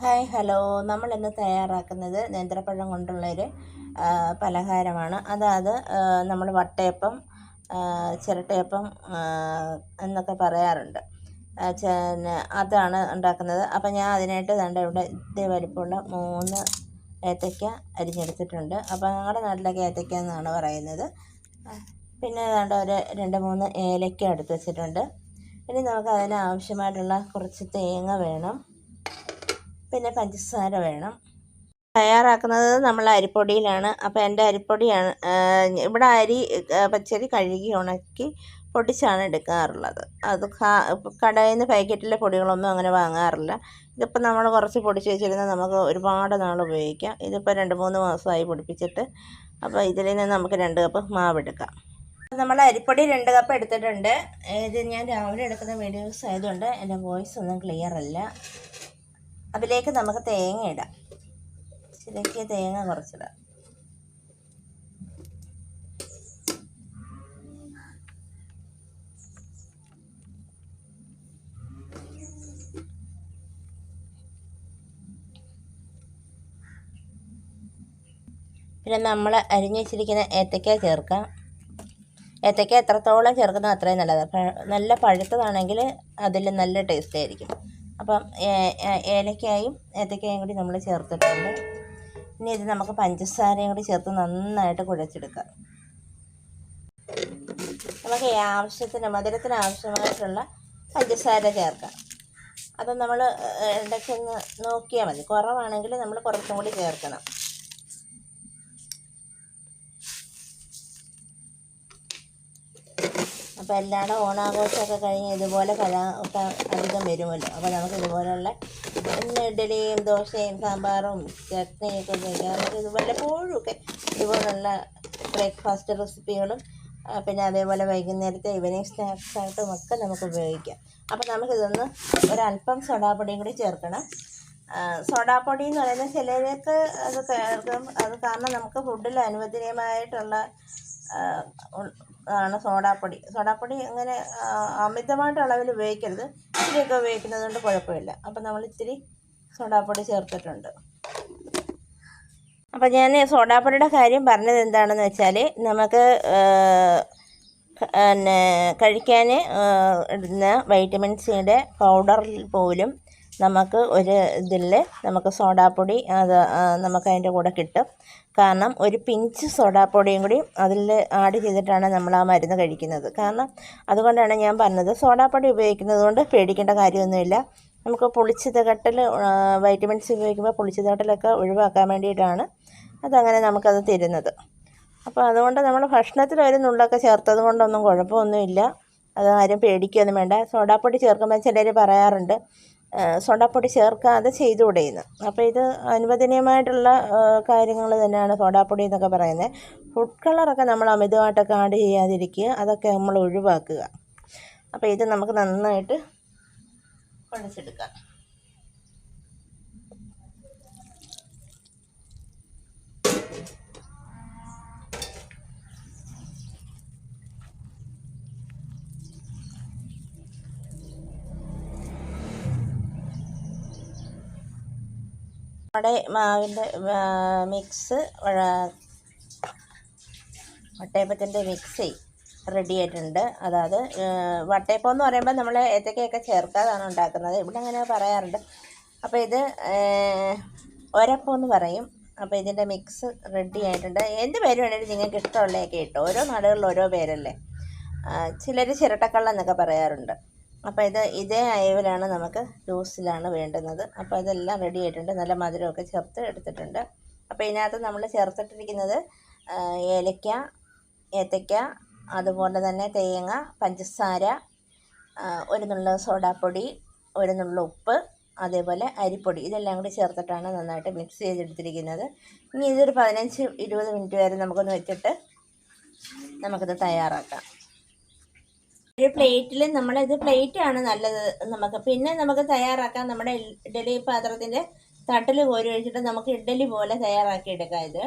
Hi hello. നമ്മളിന്ന് തയ്യാറാക്കുന്നത് നേന്ത്രപ്പഴം കൊണ്ടുള്ളൊരു പലഹാരമാണ്. അതായത് നമ്മൾ വട്ടയപ്പം, ചിരട്ടയപ്പം എന്നൊക്കെ പറയാറുണ്ട്. അതാണ് ഉണ്ടാക്കുന്നത്. അപ്പം ഞാൻ അതിനായിട്ട് ഇവിടെ ഇതേ വലിപ്പമുള്ള 3 ഏത്തയ്ക്ക അരിഞ്ഞെടുത്തിട്ടുണ്ട്. അപ്പോൾ ഞങ്ങളുടെ നാട്ടിലൊക്കെ ഏത്തയ്ക്ക എന്നാണ് പറയുന്നത്. പിന്നെ ഒരു 2-3 ഏലക്ക എടുത്ത് വെച്ചിട്ടുണ്ട്. ഇനി നമുക്ക് അതിന് ആവശ്യമായിട്ടുള്ള കുറച്ച് തേങ്ങ വേണം, പിന്നെ പഞ്ചസാര വേണം. തയ്യാറാക്കുന്നത് നമ്മൾ അരിപ്പൊടിയിലാണ്. അപ്പോൾ എൻ്റെ അരിപ്പൊടിയാണ്. ഇവിടെ അരി പച്ചരി കഴുകി ഉണക്കി പൊടിച്ചാണ് എടുക്കാറുള്ളത്. അത് കടയിൽ നിന്ന് പാക്കറ്റിലെ പൊടികളൊന്നും അങ്ങനെ വാങ്ങാറില്ല. ഇതിപ്പോൾ നമ്മൾ കുറച്ച് പൊടിച്ച് വെച്ചിരുന്നാൽ നമുക്ക് ഒരുപാട് നാൾ ഉപയോഗിക്കാം. ഇതിപ്പോൾ 2-3 മാസമായി പൊടിപ്പിച്ചിട്ട്. അപ്പോൾ ഇതിൽ നിന്ന് നമുക്ക് 2 കപ്പ് മാവെടുക്കാം. നമ്മൾ അരിപ്പൊടി 2 കപ്പ് എടുത്തിട്ടുണ്ട്. ഇത് ഞാൻ രാവിലെ എടുക്കുന്ന വീഡിയോസ് ആയതുകൊണ്ട് എൻ്റെ വോയിസ് ഒന്നും ക്ലിയർ അല്ല. അതിലേക്ക് നമുക്ക് തേങ്ങ ഇടാം. ചിലക്ക് തേങ്ങ കുറച്ചിടാം. പിന്നെ നമ്മൾ അരിഞ്ഞു വെച്ചിരിക്കുന്ന ഏത്തയ്ക്ക ചേർക്കാം. ഏത്തയ്ക്ക എത്രത്തോളം ചേർക്കുന്നോ അത്രയും നല്ലത്. നല്ല പഴുത്തതാണെങ്കിൽ അതിൽ നല്ല ടേസ്റ്റ് ആയിരിക്കും. അപ്പം ഏലക്കായും ഏത്തയ്ക്കയും കൂടി നമ്മൾ ചേർത്തിട്ടുണ്ട്. ഇനി ഇത് നമുക്ക് പഞ്ചസാരയും കൂടി ചേർത്ത് നന്നായിട്ട് കുഴച്ചെടുക്കാം. നമുക്ക് മധുരത്തിന് ആവശ്യമായിട്ടുള്ള പഞ്ചസാര ചേർക്കാം. അത് നമ്മൾ ഇടയ്ക്കൊന്ന് നോക്കിയാൽ മതി. കുറവാണെങ്കിൽ നമ്മൾ കുറച്ചും കൂടി ചേർക്കണം. അപ്പോൾ എല്ലായിടും ഓണാഘോഷമൊക്കെ കഴിഞ്ഞ് ഇതുപോലെ ഒക്കെ അധികം വരുമല്ലോ. അപ്പോൾ നമുക്ക് ഇതുപോലെയുള്ള ഇഡ്ഡലിയും ദോശയും സാമ്പാറും ചട്നിയൊക്കെ ഉപയോഗിക്കാം. നമുക്ക് ഇത് വല്ലപ്പോഴുമൊക്കെ ഇതുപോലുള്ള ബ്രേക്ക്ഫാസ്റ്റ് റെസിപ്പികളും പിന്നെ അതേപോലെ വൈകുന്നേരത്തെ ഈവനിങ് സ്നാക്സായിട്ടും ഒക്കെ നമുക്ക് ഉപയോഗിക്കാം. അപ്പോൾ നമുക്കിതൊന്ന് ഒരല്പം സോഡാപ്പൊടിയും കൂടി ചേർക്കണം. സോഡാപ്പൊടി എന്ന് പറയുന്നത് ചിലർക്ക് അത് കേൾക്കും. അത് കാരണം നമുക്ക് ഫുഡിൽ അനുവദനീയമായിട്ടുള്ള ആണ് സോഡാപ്പൊടി അങ്ങനെ അമിതമായിട്ട് അളവിൽ ഉപയോഗിക്കരുത്. ഇത്തിരിയൊക്കെ ഉപയോഗിക്കുന്നത് കൊണ്ട് കുഴപ്പമില്ല. അപ്പം നമ്മൾ ഇത്തിരി സോഡാപ്പൊടി ചേർത്തിട്ടുണ്ട്. അപ്പം ഞാൻ സോഡാപ്പൊടിയുടെ കാര്യം പറഞ്ഞത് എന്താണെന്ന് വെച്ചാൽ, നമുക്ക് പിന്നെ കഴിക്കാൻ ഇടുന്ന വൈറ്റമിൻ സിയുടെ പൗഡറിൽ പോലും നമുക്ക് നമുക്ക് സോഡാപ്പൊടി നമുക്ക് അതിൻ്റെ കൂടെ കിട്ടും. കാരണം ഒരു പിഞ്ച് സോഡാപ്പൊടിയും കൂടി അതിൽ ആഡ് ചെയ്തിട്ടാണ് നമ്മൾ ആ മരുന്ന് കഴിക്കുന്നത്. കാരണം അതുകൊണ്ടാണ് ഞാൻ പറഞ്ഞത്, സോഡാപ്പൊടി ഉപയോഗിക്കുന്നത് കൊണ്ട് പേടിക്കേണ്ട കാര്യമൊന്നുമില്ല. നമുക്ക് പുളിച്ചതകട്ടൽ, വൈറ്റമിൻ സി ഉപയോഗിക്കുമ്പോൾ പുളിച്ചതകട്ടലൊക്കെ ഒഴിവാക്കാൻ വേണ്ടിയിട്ടാണ് അതങ്ങനെ നമുക്കത് തരുന്നത്. അപ്പോൾ അതുകൊണ്ട് നമ്മൾ ഭക്ഷണത്തിൽ ഒരു നുള്ളൊക്കെ ചേർത്തത് കൊണ്ടൊന്നും കുഴപ്പമൊന്നുമില്ല. അത് ആരും പേടിക്കുകയൊന്നും വേണ്ട. സോഡാപ്പൊടി ചേർക്കുമ്പോൾ ചിലർ പറയാറുണ്ട് സോഡാപ്പൊടി ചേർക്കാതെ ചെയ്തുകൂടെയെന്ന്. അപ്പോൾ ഇത് അനുവദനീയമായിട്ടുള്ള കാര്യങ്ങൾ തന്നെയാണ് സോഡാപ്പൊടി എന്നൊക്കെ പറയുന്നത്. ഫുഡ് കളറൊക്കെ നമ്മൾ അമിതമായിട്ടൊക്കെ ആഡ് ചെയ്യാതിരിക്കുക, അതൊക്കെ നമ്മൾ ഒഴിവാക്കുക. അപ്പോൾ ഇത് നമുക്ക് നന്നായിട്ട് കുഴച്ചെടുക്കാം. നമ്മുടെ മാവിൻ്റെ മിക്സ്, വട്ടയപ്പത്തിൻ്റെ മിക്സ് റെഡി ആയിട്ടുണ്ട്. അതായത് വട്ടയപ്പം എന്ന് പറയുമ്പോൾ നമ്മൾ ഏത്തക്കയൊക്കെ ചേർക്കാതാണ് ഉണ്ടാക്കുന്നത്. ഇവിടെ അങ്ങനെ പറയാറുണ്ട്. അപ്പോൾ ഇത് ഒരപ്പം എന്ന് പറയും. അപ്പോൾ ഇതിൻ്റെ മിക്സ് റെഡി ആയിട്ടുണ്ട്. എന്ത് പേര് വേണമെങ്കിലും നിങ്ങൾക്ക് ഇഷ്ടമുള്ളതൊക്കെ ഇട്ടോ. ഓരോ നാടുകളിൽ ഓരോ പേരല്ലേ. ചിലർ ചിരട്ടക്കള്ള എന്നൊക്കെ പറയാറുണ്ട്. അപ്പോൾ ഇതേ അയവിലാണ് നമുക്ക് ജ്യൂസിലാണ് വേണ്ടുന്നത്. അപ്പോൾ ഇതെല്ലാം റെഡി ആയിട്ടുണ്ട്. നല്ല മധുരമൊക്കെ ചേർത്ത് എടുത്തിട്ടുണ്ട്. അപ്പോൾ ഇതിനകത്ത് നമ്മൾ ചേർത്തിട്ടിരിക്കുന്നത് ഏലക്ക, ഏത്തയ്ക്ക, അതുപോലെ തന്നെ തേങ്ങ, പഞ്ചസാര, ഒരു നുള്ള സോഡാപ്പൊടി, ഒരു നുള്ള ഉപ്പ്, അതേപോലെ അരിപ്പൊടി, ഇതെല്ലാം കൂടി ചേർത്തിട്ടാണ് നന്നായിട്ട് മിക്സ് ചെയ്തെടുത്തിരിക്കുന്നത്. ഇനി ഇതൊരു 15-20 മിനിറ്റ് വരെ നമുക്കൊന്ന് വെച്ചിട്ട് നമുക്കിത് തയ്യാറാക്കാം. ഒരു പ്ലേറ്റിൽ പ്ലേറ്റാണ് നല്ലത് നമുക്ക്. പിന്നെ നമുക്ക് തയ്യാറാക്കാം. നമ്മുടെ ഇഡ്ഡലി പാത്രത്തിൻ്റെ തട്ടിൽ കോരി ഒഴിച്ചിട്ട് നമുക്ക് ഇഡ്ഡലി പോലെ തയ്യാറാക്കി എടുക്കാം ഇത്.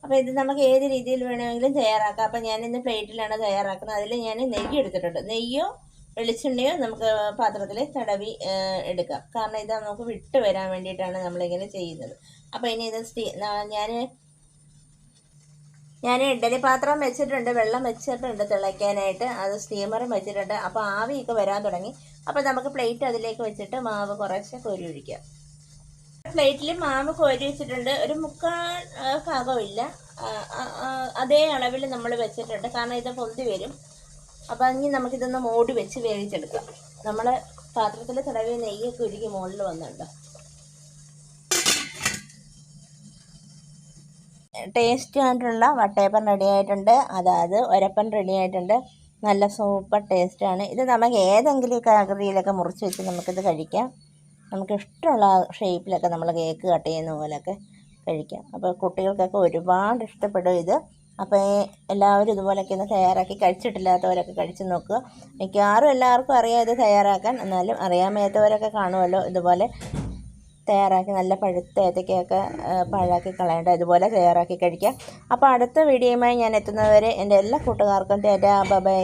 അപ്പോൾ ഇത് നമുക്ക് ഏത് രീതിയിൽ വേണമെങ്കിലും തയ്യാറാക്കാം. അപ്പോൾ ഞാനിന്ന് പ്ലേറ്റിലാണ് തയ്യാറാക്കുന്നത്. അതിൽ ഞാൻ നെയ്യ് എടുത്തിട്ടുണ്ട്. നെയ്യോ വെളിച്ചെണ്ണയോ നമുക്ക് പാത്രത്തിൽ തടവി എടുക്കാം. കാരണം ഇത് നമുക്ക് വിട്ട് വരാൻ വേണ്ടിയിട്ടാണ് നമ്മളിങ്ങനെ ചെയ്യുന്നത്. അപ്പോൾ ഇനി ഇത് ഞാൻ ഇഡ്ഡലി പാത്രം വെച്ചിട്ടുണ്ട്, വെള്ളം വെച്ചിട്ടുണ്ട് തിളയ്ക്കാനായിട്ട്. അത് സ്റ്റീമറും വെച്ചിട്ടുണ്ട്. അപ്പോൾ ആവിയൊക്കെ വരാൻ തുടങ്ങി. അപ്പോൾ നമുക്ക് പ്ലേറ്റ് അതിലേക്ക് വെച്ചിട്ട് മാവ് കുറേശ്ശെ കോരി ഒഴിക്കാം. പ്ലേറ്റിൽ മാവ് കോരി വെച്ചിട്ടുണ്ട്. ഒരു മുക്കാൽ ഭാഗമില്ല, അതേ അളവിൽ നമ്മൾ വെച്ചിട്ടുണ്ട്. കാരണം ഇത് പൊന്തി വരും. അപ്പോൾ ഇനി നമുക്കിതൊന്ന് മൂടി വെച്ച് വേവിച്ചെടുക്കാം. നമ്മൾ പാത്രത്തിൽ തടവിയ നെയ്യൊക്കെ ഉരുകി മുകളിൽ വന്നിട്ടുണ്ട്. ടേസ്റ്റി ആയിട്ടുള്ള വട്ടയപ്പം റെഡി ആയിട്ടുണ്ട്. അതായത് ഒരപ്പം റെഡി ആയിട്ടുണ്ട്. നല്ല സൂപ്പർ ടേസ്റ്റാണ് ഇത്. നമുക്ക് ഏതെങ്കിലും ആകൃതിയിലൊക്കെ മുറിച്ച് വെച്ച് നമുക്കിത് കഴിക്കാം. നമുക്ക് ഇഷ്ടമുള്ള ഷേപ്പിലൊക്കെ നമ്മൾ കേക്ക് കട്ട് ചെയ്യുന്ന പോലെയൊക്കെ കഴിക്കാം. അപ്പോൾ കുട്ടികൾക്കൊക്കെ ഒരുപാട് ഇഷ്ടപ്പെടും ഇത്. അപ്പോൾ എല്ലാവരും ഇതുപോലെയൊക്കെ ഒന്ന് തയ്യാറാക്കി, കഴിച്ചിട്ടില്ലാത്തവരൊക്കെ കഴിച്ച് നോക്കുക. മിക്കവാറും എല്ലാവർക്കും അറിയാം ഇത് തയ്യാറാക്കാൻ. എന്നാലും അറിയാൻ മേത്തവരൊക്കെ കാണുമല്ലോ. ഇതുപോലെ തയ്യാറാക്കി നല്ല പഴുത്ത ഏത്തക്കയൊക്കെ പാഴാക്കി കളയേണ്ട, ഇതുപോലെ തയ്യാറാക്കി കഴിക്കാം. അപ്പോൾ അടുത്ത വീഡിയോയുമായി ഞാൻ എത്തുന്നതുവരെ എൻ്റെ എല്ലാ കൂട്ടുകാർക്കും ടാറ്റാ, ബൈ.